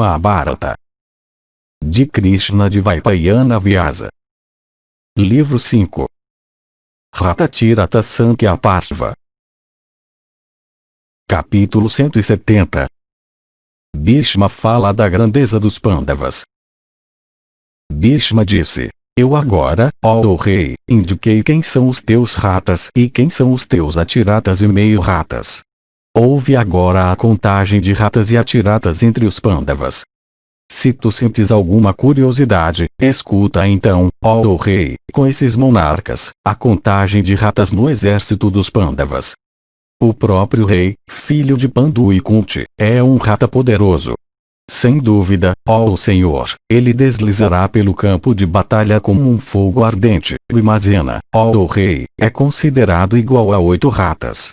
Mahabharata. De Krishna de Vaipayana Vyasa. Livro 5. Ratatirata Sankhya Parva. Capítulo 170. Bhishma fala da grandeza dos Pandavas. Bhishma disse: Eu agora, ó rei, indiquei quem são os teus ratas e quem são os teus atiratas e meio-ratas. Ouve agora a contagem de ratas e atiratas entre os Pandavas. Se tu sentes alguma curiosidade, escuta então, ó rei, com esses monarcas, a contagem de ratas no exército dos Pandavas. O próprio rei, filho de Pandu e Kunti, é um rata poderoso. Sem dúvida, ó Senhor, ele deslizará pelo campo de batalha como um fogo ardente. Vimazena, ó rei, é considerado igual a 8 ratas.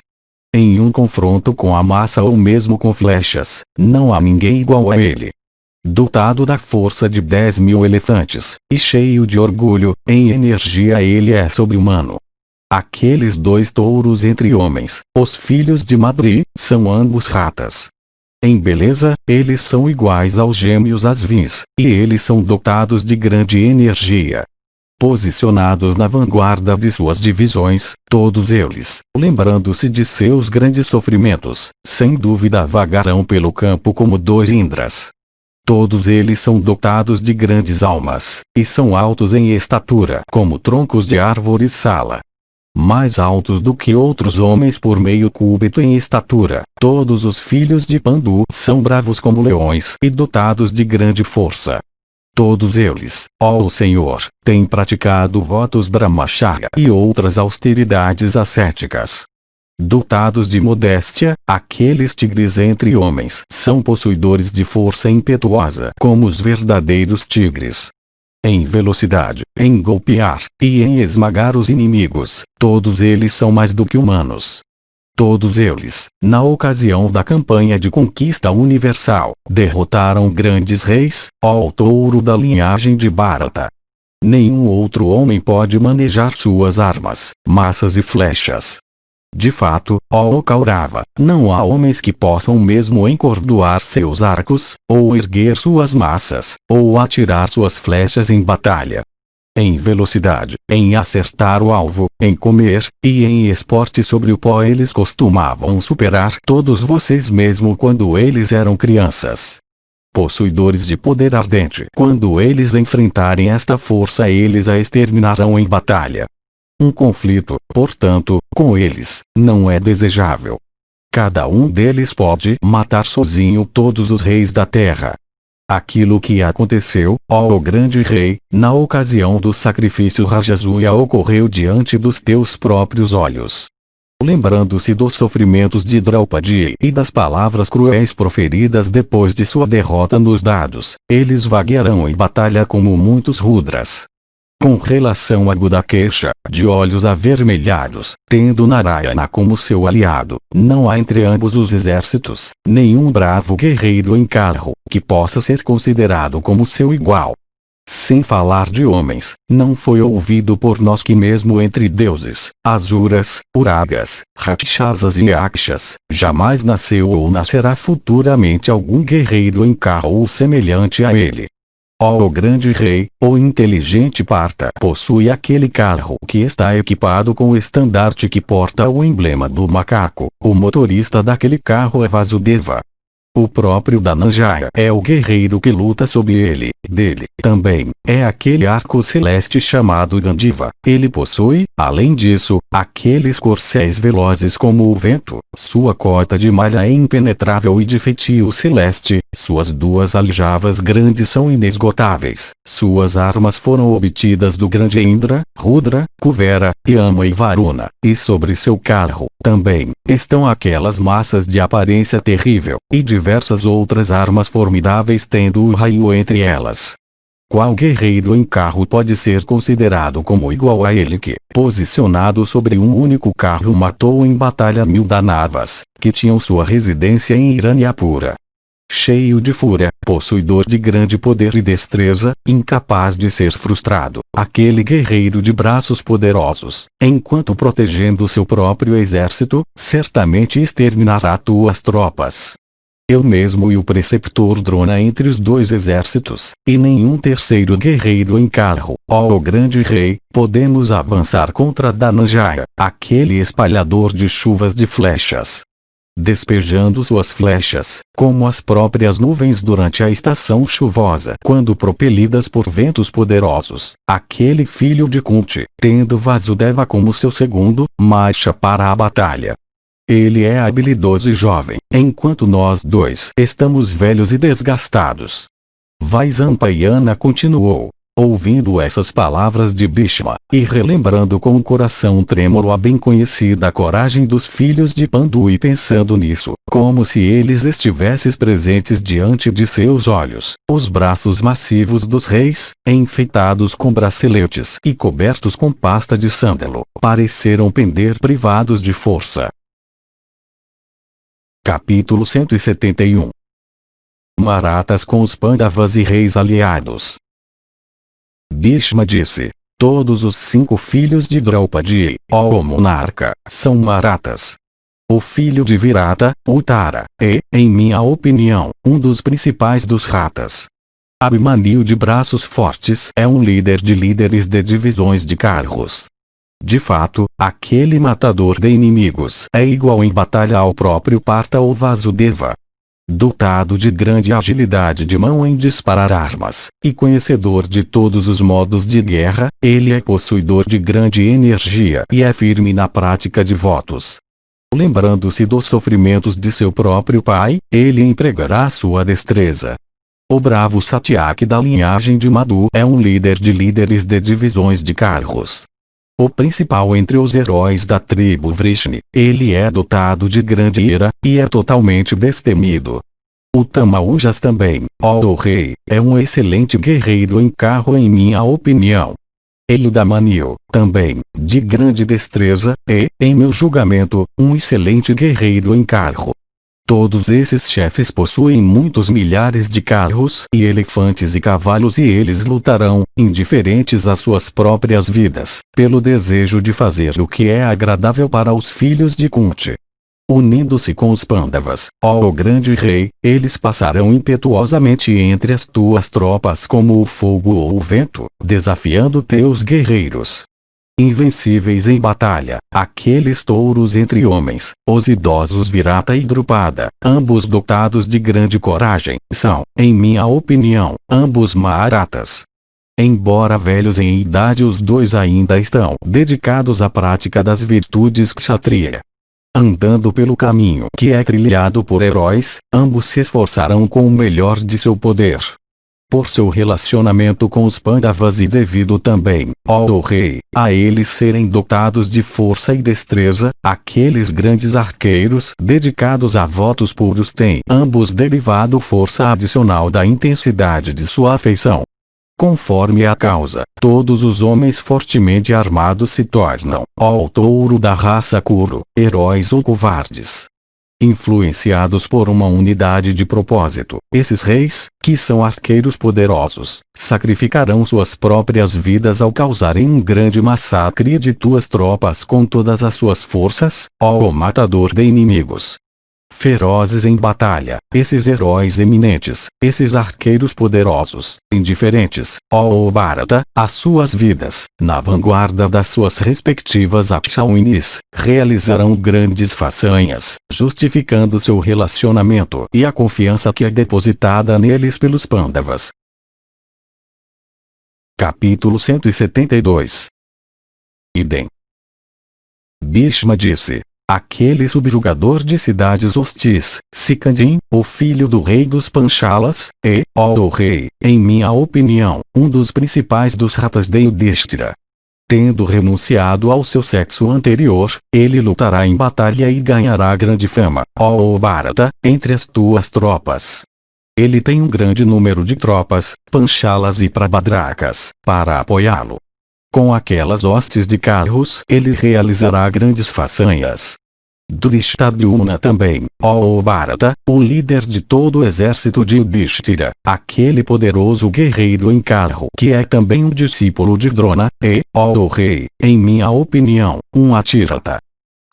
Em um confronto com a massa ou mesmo com flechas, não há ninguém igual a ele. Dotado da força de 10.000 elefantes, e cheio de orgulho, em energia ele é sobre-humano. Aqueles 2 touros entre homens, os filhos de Madri, são ambos ratas. Em beleza, eles são iguais aos gêmeos Asvins, e eles são dotados de grande energia. Posicionados na vanguarda de suas divisões, todos eles, lembrando-se de seus grandes sofrimentos, sem dúvida vagarão pelo campo como 2 Indras. Todos eles são dotados de grandes almas, e são altos em estatura como troncos de árvore sala. Mais altos do que outros homens por meio cúbito em estatura, todos os filhos de Pandu são bravos como leões e dotados de grande força. Todos eles, ó Senhor, têm praticado votos brahmacharya e outras austeridades ascéticas. Dotados de modéstia, aqueles tigres entre homens são possuidores de força impetuosa como os verdadeiros tigres. Em velocidade, em golpear, e em esmagar os inimigos, todos eles são mais do que humanos. Todos eles, na ocasião da campanha de conquista universal, derrotaram grandes reis, ó touro da linhagem de Bharata. Nenhum outro homem pode manejar suas armas, massas e flechas. De fato, ó Kaurava, não há homens que possam mesmo encordoar seus arcos, ou erguer suas massas, ou atirar suas flechas em batalha. Em velocidade, em acertar o alvo, em comer, e em esporte sobre o pó eles costumavam superar todos vocês mesmo quando eles eram crianças. Possuidores de poder ardente, quando eles enfrentarem esta força eles a exterminarão em batalha. Um conflito, portanto, com eles, não é desejável. Cada um deles pode matar sozinho todos os reis da terra. Aquilo que aconteceu, ó grande rei, na ocasião do sacrifício Rajasuya ocorreu diante dos teus próprios olhos. Lembrando-se dos sofrimentos de Draupadi e das palavras cruéis proferidas depois de sua derrota nos dados, eles vaguearão em batalha como muitos Rudras. Com relação a Gudakesha, de olhos avermelhados, tendo Narayana como seu aliado, não há entre ambos os exércitos, nenhum bravo guerreiro em carro, que possa ser considerado como seu igual. Sem falar de homens, não foi ouvido por nós que mesmo entre deuses, Asuras, Uragas, Rakshasas e Yakshas, jamais nasceu ou nascerá futuramente algum guerreiro em carro ou semelhante a ele. Ó grande rei, o inteligente Partha possui aquele carro que está equipado com o estandarte que porta o emblema do macaco. O motorista daquele carro é Vasudeva. O próprio Dhananjaya é o guerreiro que luta sob ele. Dele, também, é aquele arco celeste chamado Gandiva. Ele possui, além disso, aqueles corcéis velozes como o vento. Sua cota de malha é impenetrável e de feitio celeste. Suas 2 aljavas grandes são inesgotáveis. Suas armas foram obtidas do grande Indra, Rudra, Kuvera, Yama e Varuna. E sobre seu carro, também, estão aquelas massas de aparência terrível, e diversas outras armas formidáveis tendo o raio entre elas. Qual guerreiro em carro pode ser considerado como igual a ele que, posicionado sobre um único carro matou em batalha 1000 Danavas, que tinham sua residência em Hiranyapura? Cheio de fúria, possuidor de grande poder e destreza, incapaz de ser frustrado, aquele guerreiro de braços poderosos, enquanto protegendo seu próprio exército, certamente exterminará tuas tropas. Eu mesmo e o preceptor Drona entre os dois exércitos, e nenhum terceiro guerreiro em carro, ó grande rei, podemos avançar contra Dhananjaya, aquele espalhador de chuvas de flechas. Despejando suas flechas, como as próprias nuvens durante a estação chuvosa, quando propelidas por ventos poderosos, aquele filho de Kunti, tendo Vasudeva como seu segundo, marcha para a batalha. Ele é habilidoso e jovem, enquanto nós dois estamos velhos e desgastados. Vaisampayana continuou. Ouvindo essas palavras de Bhishma, e relembrando com o coração trêmulo a bem conhecida coragem dos filhos de Pandu e pensando nisso, como se eles estivessem presentes diante de seus olhos, os braços massivos dos reis, enfeitados com braceletes e cobertos com pasta de sândalo, pareceram pender privados de força. Capítulo 171. Marathas com os Pandavas e reis aliados. Bhishma disse: todos os 5 filhos de Draupadi, ó monarca, são Marathas. O filho de Virata, Uttara, é, em minha opinião, um dos principais dos ratas. Abhimanyu de braços fortes é um líder de líderes de divisões de carros. De fato, aquele matador de inimigos é igual em batalha ao próprio Partha ou Vasudeva. Dotado de grande agilidade de mão em disparar armas, e conhecedor de todos os modos de guerra, ele é possuidor de grande energia e é firme na prática de votos. Lembrando-se dos sofrimentos de seu próprio pai, ele empregará sua destreza. O bravo Satyaki da linhagem de Madhu é um líder de líderes de divisões de carros. O principal entre os heróis da tribo Vrishni, ele é dotado de grande ira, e é totalmente destemido. O Tamaujas também, ó rei, é um excelente guerreiro em carro em minha opinião. Eudamaniu, também, de grande destreza, é, em meu julgamento, um excelente guerreiro em carro. Todos esses chefes possuem muitos milhares de carros e elefantes e cavalos e eles lutarão, indiferentes às suas próprias vidas, pelo desejo de fazer o que é agradável para os filhos de Kunti. Unindo-se com os Pandavas, ó grande rei, eles passarão impetuosamente entre as tuas tropas como o fogo ou o vento, desafiando teus guerreiros. Invencíveis em batalha, aqueles touros entre homens, os idosos Virata e Drupada, ambos dotados de grande coragem, são, em minha opinião, ambos Marathas. Embora velhos em idade, os dois ainda estão dedicados à prática das virtudes kshatriya. Andando pelo caminho que é trilhado por heróis, ambos se esforçarão com o melhor de seu poder. Por seu relacionamento com os Pandavas e devido também, ó rei, a eles serem dotados de força e destreza, aqueles grandes arqueiros dedicados a votos puros têm ambos derivado força adicional da intensidade de sua afeição. Conforme a causa, todos os homens fortemente armados se tornam, ó touro da raça Kuru, heróis ou covardes. Influenciados por uma unidade de propósito, esses reis, que são arqueiros poderosos, sacrificarão suas próprias vidas ao causarem um grande massacre de tuas tropas com todas as suas forças, ó matador de inimigos. Ferozes em batalha, esses heróis eminentes, esses arqueiros poderosos, indiferentes, ó Bharata, às suas vidas, na vanguarda das suas respectivas Akshawinis, realizarão grandes façanhas, justificando seu relacionamento e a confiança que é depositada neles pelos Pandavas. Capítulo 172. Idem. Bhishma disse: aquele subjugador de cidades hostis, Sikandin, o filho do rei dos Panchalas, é, ó rei, em minha opinião, um dos principais dos ratas de Yudhishthira. Tendo renunciado ao seu sexo anterior, ele lutará em batalha e ganhará grande fama, ó Bharata, entre as tuas tropas. Ele tem um grande número de tropas, Panchalas e Prabhadrakas, para apoiá-lo. Com aquelas hostes de carros, ele realizará grandes façanhas. Drishtadyumna também, ó Bharata, o líder de todo o exército de Yudhishthira, aquele poderoso guerreiro em carro que é também um discípulo de Drona, é, ó rei, em minha opinião, um Atirtha.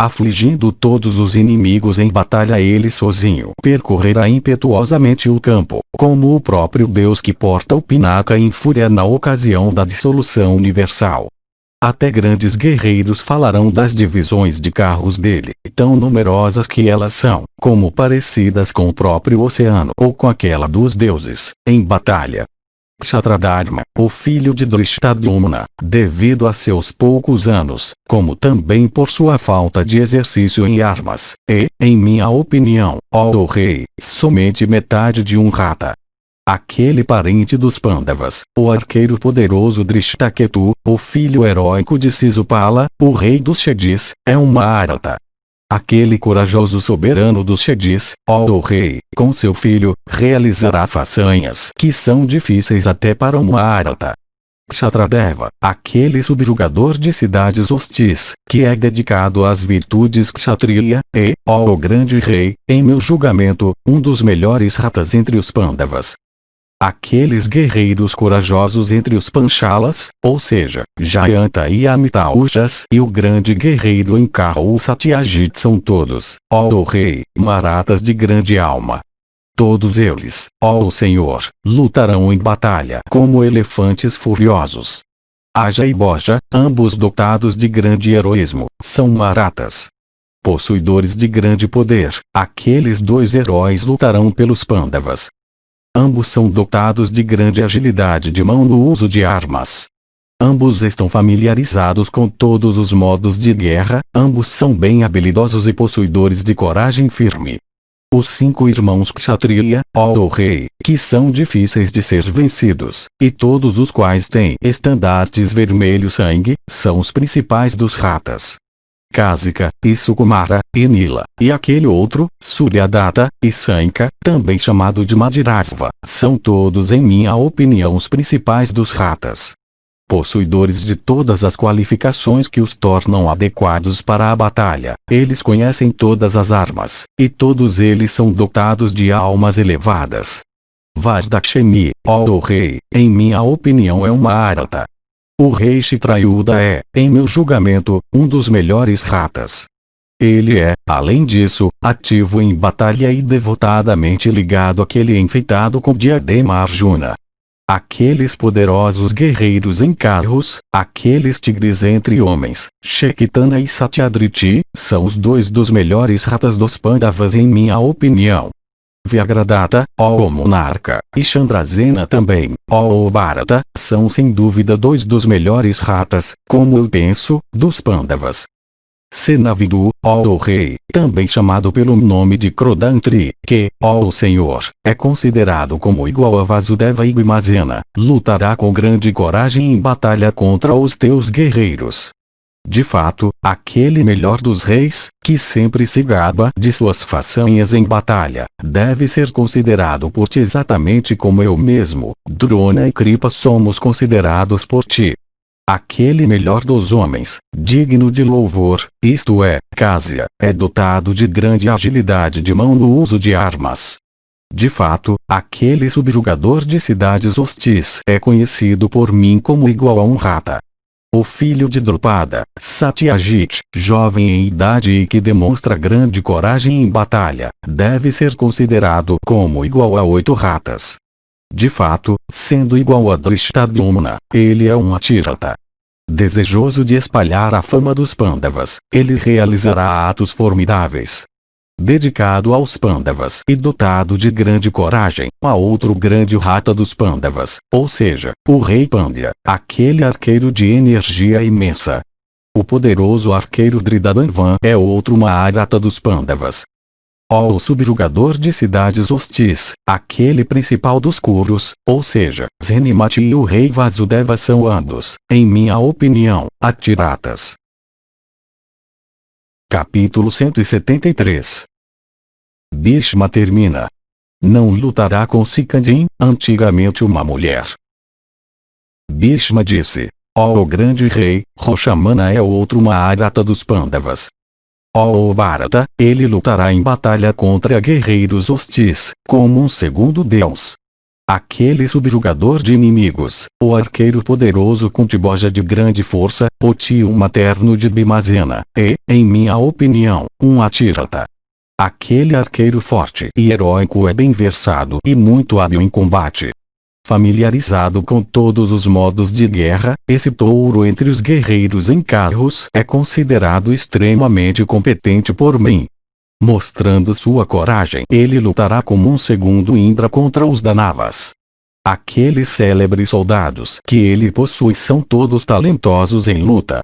Afligindo todos os inimigos em batalha, ele sozinho percorrerá impetuosamente o campo, como o próprio Deus que porta o pinaca em fúria na ocasião da dissolução universal. Até grandes guerreiros falarão das divisões de carros dele, tão numerosas que elas são, como parecidas com o próprio oceano ou com aquela dos deuses, em batalha. Kshatradharma, o filho de Drishtadyumna, devido a seus poucos anos, como também por sua falta de exercício em armas, em minha opinião, ó rei, somente metade de um rata. Aquele parente dos Pandavas, o arqueiro poderoso Drishtaketu, o filho heróico de Sisupala, o rei dos Shedis, é um Maharata. Aquele corajoso soberano dos Shedis, ó rei, com seu filho, realizará façanhas que são difíceis até para um Maharata. Kshatradeva, aquele subjugador de cidades hostis, que é dedicado às virtudes Kshatriya, ó grande rei, em meu julgamento, um dos melhores ratas entre os Pandavas. Aqueles guerreiros corajosos entre os Panchalas, ou seja, Jayanta e Amitaujas e o grande guerreiro em carro Satyajit são todos, ó rei, maratas de grande alma. Todos eles, ó Senhor, lutarão em batalha como elefantes furiosos. Aja e Boja, ambos dotados de grande heroísmo, são maratas. Possuidores de grande poder, aqueles dois heróis lutarão pelos Pandavas. Ambos são dotados de grande agilidade de mão no uso de armas. Ambos estão familiarizados com todos os modos de guerra, ambos são bem habilidosos e possuidores de coragem firme. Os 5 irmãos Kshatriya, ó rei, que são difíceis de ser vencidos, e todos os quais têm estandartes vermelho sangue, são os principais dos ratas. Kasika, e Sukumara, e Nila, e aquele outro, Suryadatta, e Sanka, também chamado de Madirasva, são todos em minha opinião os principais dos ratas. Possuidores de todas as qualificações que os tornam adequados para a batalha, eles conhecem todas as armas, e todos eles são dotados de almas elevadas. Vardakshemi, ó rei, em minha opinião é uma Maharata. O rei Chitrayuda é, em meu julgamento, um dos melhores ratas. Ele é, além disso, ativo em batalha e devotadamente ligado àquele enfeitado com diadema Arjuna. Aqueles poderosos guerreiros em carros, aqueles tigres entre homens, Shekitana e Satyadriti, são os 2 dos melhores ratas dos Pandavas em minha opinião. Vyagradatta, ó monarca, e Chandrasena também, ó Bharata, são sem dúvida 2 dos melhores ratas, como eu penso, dos Pandavas. Senavidu, ó rei, também chamado pelo nome de Krodantri, que, ó Senhor, é considerado como igual a Vasudeva e Bhimazena, lutará com grande coragem em batalha contra os teus guerreiros. De fato, aquele melhor dos reis, que sempre se gaba de suas façanhas em batalha, deve ser considerado por ti exatamente como eu mesmo, Drona e Kripa somos considerados por ti. Aquele melhor dos homens, digno de louvor, isto é, Kasya, é dotado de grande agilidade de mão no uso de armas. De fato, aquele subjugador de cidades hostis é conhecido por mim como igual a um rata. O filho de Drupada, Satyajit, jovem em idade e que demonstra grande coragem em batalha, deve ser considerado como igual a 8 ratas. De fato, sendo igual a Drishtadyumna, ele é um Atirata. Desejoso de espalhar a fama dos Pandavas, ele realizará atos formidáveis. Dedicado aos Pandavas e dotado de grande coragem, há outro grande rata dos Pandavas, ou seja, o rei Pandya, aquele arqueiro de energia imensa. O poderoso arqueiro Dridadhanvan é outro Maharata dos Pandavas. Ó subjugador de cidades hostis, aquele principal dos Kurus, ou seja, Zenimati e o rei Vasudeva são ambos, em minha opinião, Atiratas. Capítulo 173. Bhishma termina. Não lutará com Sikandin, antigamente uma mulher. Bhishma disse: ó grande rei, Roshamana é outro Maharata dos Pandavas. Ó Bharata, ele lutará em batalha contra guerreiros hostis, como um segundo deus. aquele subjugador de inimigos, o arqueiro poderoso com tiboja de grande força, o tio materno de Bimazena, e, em minha opinião, um Atirata. Aquele arqueiro forte e heróico é bem versado e muito hábil em combate. Familiarizado com todos os modos de guerra, esse touro entre os guerreiros em carros é considerado extremamente competente por mim. Mostrando sua coragem, ele lutará como um segundo Indra contra os Danavas. Aqueles célebres soldados que ele possui são todos talentosos em luta.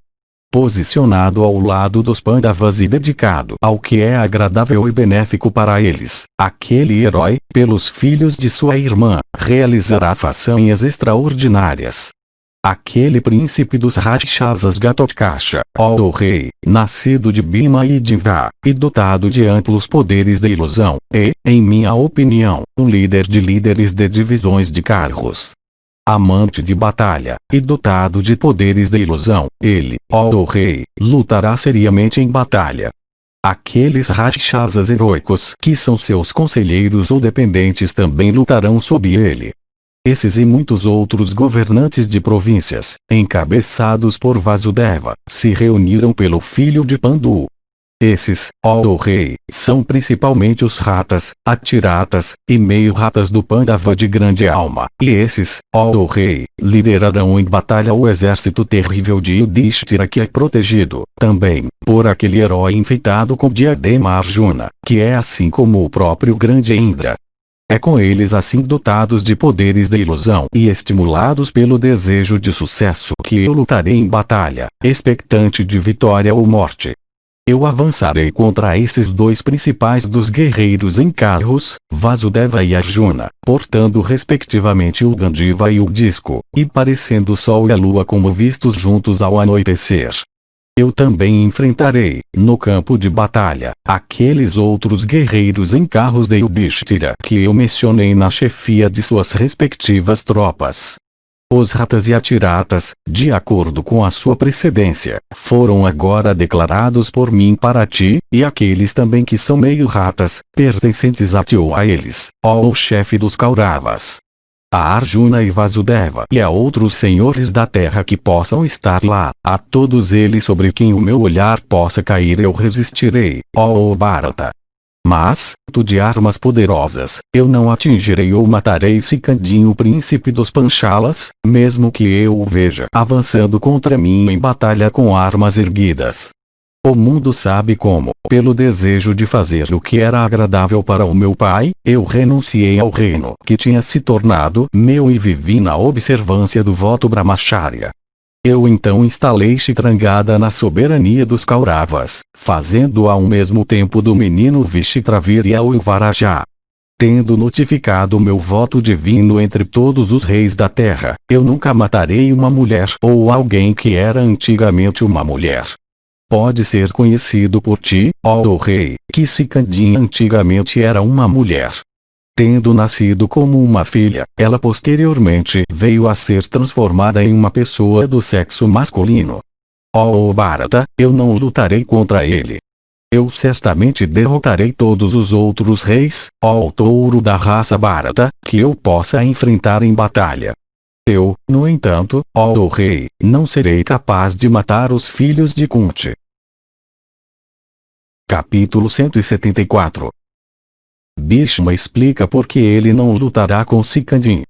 Posicionado ao lado dos Pandavas e dedicado ao que é agradável e benéfico para eles, aquele herói, pelos filhos de sua irmã, realizará façanhas extraordinárias. Aquele príncipe dos Rakshasas Gatotkacha, ó rei, nascido de Bhima e Diva, e dotado de amplos poderes de ilusão, e, em minha opinião, um líder de líderes de divisões de carros. Amante de batalha, e dotado de poderes de ilusão, ele, ó rei, lutará seriamente em batalha. Aqueles Rakshasas heróicos que são seus conselheiros ou dependentes também lutarão sob ele. Esses e muitos outros governantes de províncias, encabeçados por Vasudeva, se reuniram pelo filho de Pandu. Esses, ó rei, são principalmente os ratas, atiratas, e meio-ratas do Pandava de grande alma, e esses, ó rei, liderarão em batalha o exército terrível de Yudhishthira que é protegido, também, por aquele herói enfeitado com diadema Arjuna, que é assim como o próprio grande Indra. É com eles assim dotados de poderes de ilusão e estimulados pelo desejo de sucesso que eu lutarei em batalha, expectante de vitória ou morte. Eu avançarei contra esses dois principais dos guerreiros em carros, Vasudeva e Arjuna, portando respectivamente o Gandiva e o disco, e parecendo o sol e a lua como vistos juntos ao anoitecer. Eu também enfrentarei, no campo de batalha, aqueles outros guerreiros em carros de Yudhishthira que eu mencionei na chefia de suas respectivas tropas. Os ratas e atiratas, de acordo com a sua precedência, foram agora declarados por mim para ti, e aqueles também que são meio ratas, pertencentes a ti ou a eles, ó chefe dos Kauravas. A Arjuna e Vasudeva e a outros senhores da terra que possam estar lá, a todos eles sobre quem o meu olhar possa cair eu resistirei, ó Bharata. Mas, tu de armas poderosas, eu não atingirei ou matarei Sikandin o príncipe dos Panchalas, mesmo que eu o veja avançando contra mim em batalha com armas erguidas. O mundo sabe como, pelo desejo de fazer o que era agradável para o meu pai, eu renunciei ao reino que tinha se tornado meu e vivi na observância do voto Brahmacharya. Eu então instalei Chitrangada na soberania dos Kauravas, fazendo ao mesmo tempo do menino Vishitravirya o Varaja. Tendo notificado meu voto divino entre todos os reis da terra, eu nunca matarei uma mulher ou alguém que era antigamente uma mulher. Pode ser conhecido por ti, ó rei, que Sikandin antigamente era uma mulher. Tendo nascido como uma filha, ela posteriormente veio a ser transformada em uma pessoa do sexo masculino. Ó Bharata, eu não lutarei contra ele. Eu certamente derrotarei todos os outros reis, ó touro da raça Bharata, que eu possa enfrentar em batalha. Eu, no entanto, ó rei, não serei capaz de matar os filhos de Kunti. Capítulo 174. Bhishma explica por que ele não lutará com Sikandin.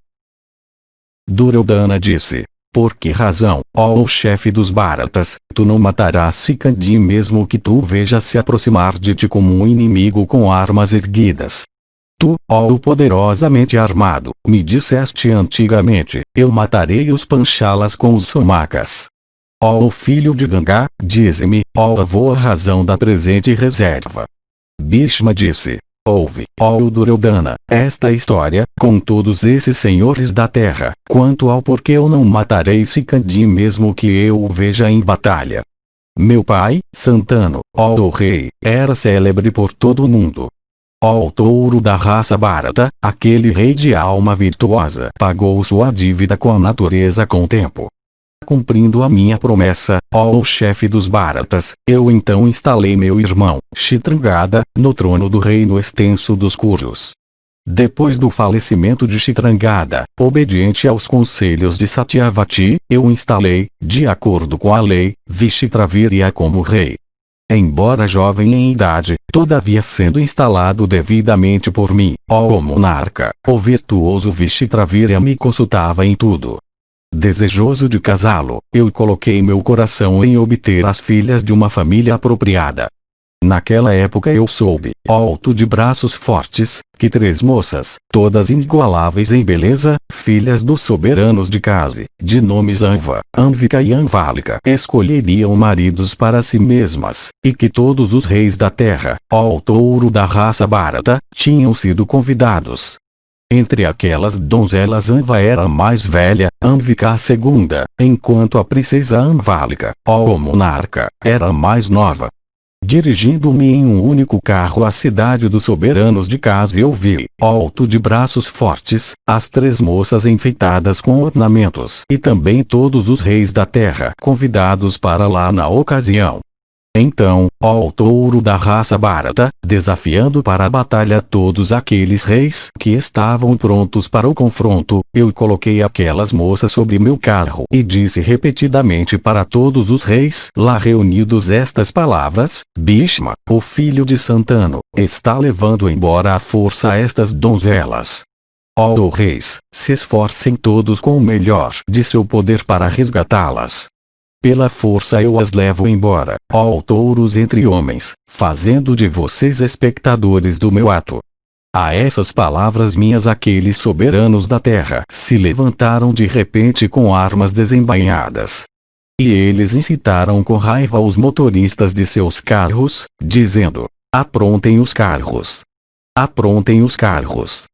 Duryodhana disse: por que razão, ó chefe dos Bharatas, tu não matarás Sikandin mesmo que tu o vejas se aproximar de ti como um inimigo com armas erguidas? Tu, ó poderosamente armado, me disseste antigamente, eu matarei os Panchalas com os Somakas. Ó filho de Ganga, dize-me, ó avô a razão da presente reserva. Bhishma disse: ouve, ó Duryodhana, esta história, com todos esses senhores da terra, quanto ao porquê eu não matarei Sikandin mesmo que eu o veja em batalha. Meu pai, Santanu, ó rei, era célebre por todo o mundo. Ó touro da raça Bharata, aquele rei de alma virtuosa pagou sua dívida com a natureza com o tempo. Cumprindo a minha promessa, ó chefe dos Bharatas, eu então instalei meu irmão, Chitrangada, no trono do reino extenso dos Kurus. Depois do falecimento de Chitrangada, obediente aos conselhos de Satyavati, eu instalei, de acordo com a lei, Vishitravirya como rei. Embora jovem em idade, todavia sendo instalado devidamente por mim, ó monarca, o virtuoso Vishitravirya me consultava em tudo. Desejoso de casá-lo, eu coloquei meu coração em obter as filhas de uma família apropriada. Naquela época eu soube, ó alto de braços fortes, que 3 moças, todas inigualáveis em beleza, filhas dos soberanos de Kasi, de nomes Anva, Anvika e Anvalika, escolheriam maridos para si mesmas, e que todos os reis da terra, ó alto ouro da raça Bharata, tinham sido convidados. Entre aquelas donzelas Anva era a mais velha, Anvika a segunda, enquanto a princesa Anvalika, ó monarca, era a mais nova. Dirigindo-me em um único carro à cidade dos soberanos de Kasi, eu vi, ó alto de braços fortes, as 3 moças enfeitadas com ornamentos e também todos os reis da terra convidados para lá na ocasião. Então, ó alto ouro da raça Bharata, desafiando para a batalha todos aqueles reis que estavam prontos para o confronto, eu coloquei aquelas moças sobre meu carro e disse repetidamente para todos os reis lá reunidos estas palavras: Bhishma, o filho de Santanu, está levando embora à força estas donzelas. Ó reis, se esforcem todos com o melhor de seu poder para resgatá-las. Pela força eu as levo embora, ó touros entre homens, fazendo de vocês espectadores do meu ato. A essas palavras minhas aqueles soberanos da terra se levantaram de repente com armas desembainhadas. E eles incitaram com raiva os motoristas de seus carros, dizendo: aprontem os carros! Aprontem os carros!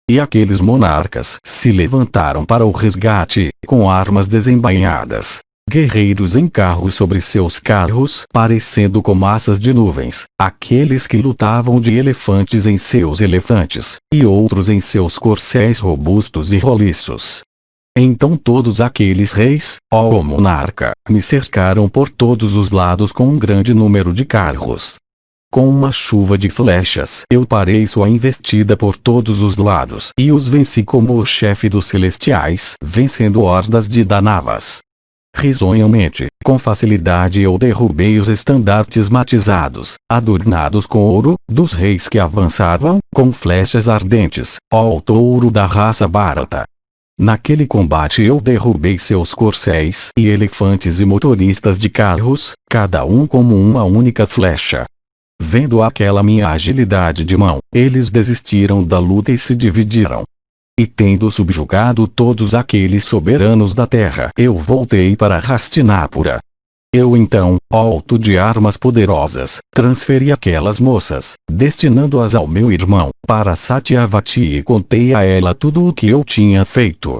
E aqueles monarcas se levantaram para o resgate, com armas desembainhadas. Guerreiros em carros sobre seus carros, parecendo com massas de nuvens, aqueles que lutavam de elefantes em seus elefantes, e outros em seus corcéis robustos e roliços. Então todos aqueles reis, ó monarca, me cercaram por todos os lados com um grande número de carros. Com uma chuva de flechas eu parei sua investida por todos os lados e os venci como o chefe dos celestiais, vencendo hordas de danavas. Risonhamente, com facilidade eu derrubei os estandartes matizados, adornados com ouro, dos reis que avançavam, com flechas ardentes, ó touro da raça Bharata. Naquele combate eu derrubei seus corcéis e elefantes e motoristas de carros, cada um como uma única flecha. Vendo aquela minha agilidade de mão, eles desistiram da luta e se dividiram. E tendo subjugado todos aqueles soberanos da terra, eu voltei para Hastinapura. Eu então, ó alto de armas poderosas, transferi aquelas moças, destinando-as ao meu irmão, para Satyavati, e contei a ela tudo o que eu tinha feito.